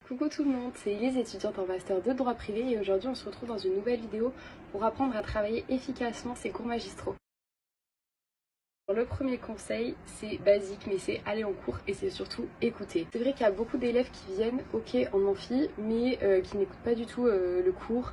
Coucou tout le monde, c'est Elise, étudiante en master de droit privé et aujourd'hui on se retrouve dans une nouvelle vidéo pour apprendre à travailler efficacement ses cours magistraux. Le premier conseil, c'est basique mais c'est aller en cours et c'est surtout écouter. C'est vrai qu'il y a beaucoup d'élèves qui viennent, ok, en amphi, mais qui n'écoutent pas du tout le cours,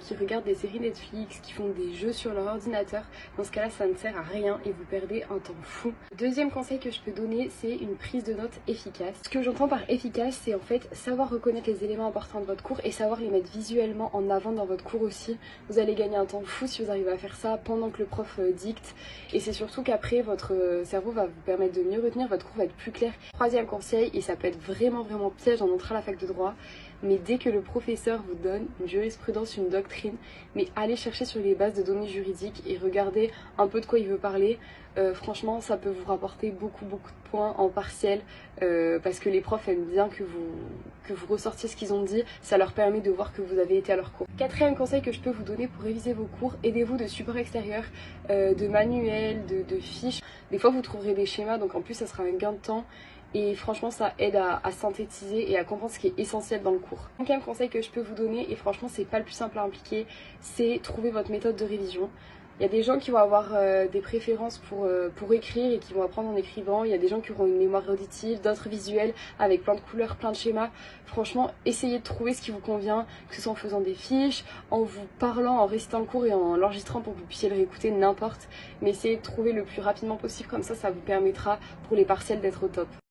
qui regardent des séries Netflix, qui font des jeux sur leur ordinateur. Dans ce cas-là, ça ne sert à rien et vous perdez un temps fou. Deuxième conseil que je peux donner, c'est une prise de notes efficace. Ce que j'entends par efficace, c'est en fait savoir reconnaître les éléments importants de votre cours et savoir les mettre visuellement en avant dans votre cours aussi. Vous allez gagner un temps fou si vous arrivez à faire ça pendant que le prof dicte. Et c'est surtout qu'après, votre cerveau va vous permettre de mieux retenir, votre cours va être plus clair. Troisième conseil, et ça peut être vraiment piège en entrant à la fac de droit, mais dès que le professeur vous donne une jurisprudence, une doctrine, mais allez chercher sur les bases de données juridiques et regardez un peu de quoi il veut parler. Franchement, ça peut vous rapporter beaucoup de points en partiel parce que les profs aiment bien que vous ressortiez ce qu'ils ont dit. Ça leur permet de voir que vous avez été à leur cours. Quatrième conseil que je peux vous donner pour réviser vos cours, aidez-vous de supports extérieurs, de manuels, de fiches. Des fois vous trouverez des schémas, donc en plus ça sera un gain de temps. Et franchement ça aide à synthétiser et à comprendre ce qui est essentiel dans le cours. Cinquième conseil que je peux vous donner, et franchement c'est pas le plus simple à impliquer, c'est trouver votre méthode de révision. Il y a des gens qui vont avoir des préférences pour écrire et qui vont apprendre en écrivant. Il y a des gens qui auront une mémoire auditive, d'autres visuelle avec plein de couleurs, plein de schémas. Franchement, essayez de trouver ce qui vous convient, que ce soit en faisant des fiches, en vous parlant, en récitant le cours et en l'enregistrant pour que vous puissiez le réécouter, n'importe. Mais essayez de trouver le plus rapidement possible, comme ça vous permettra pour les partiels d'être au top.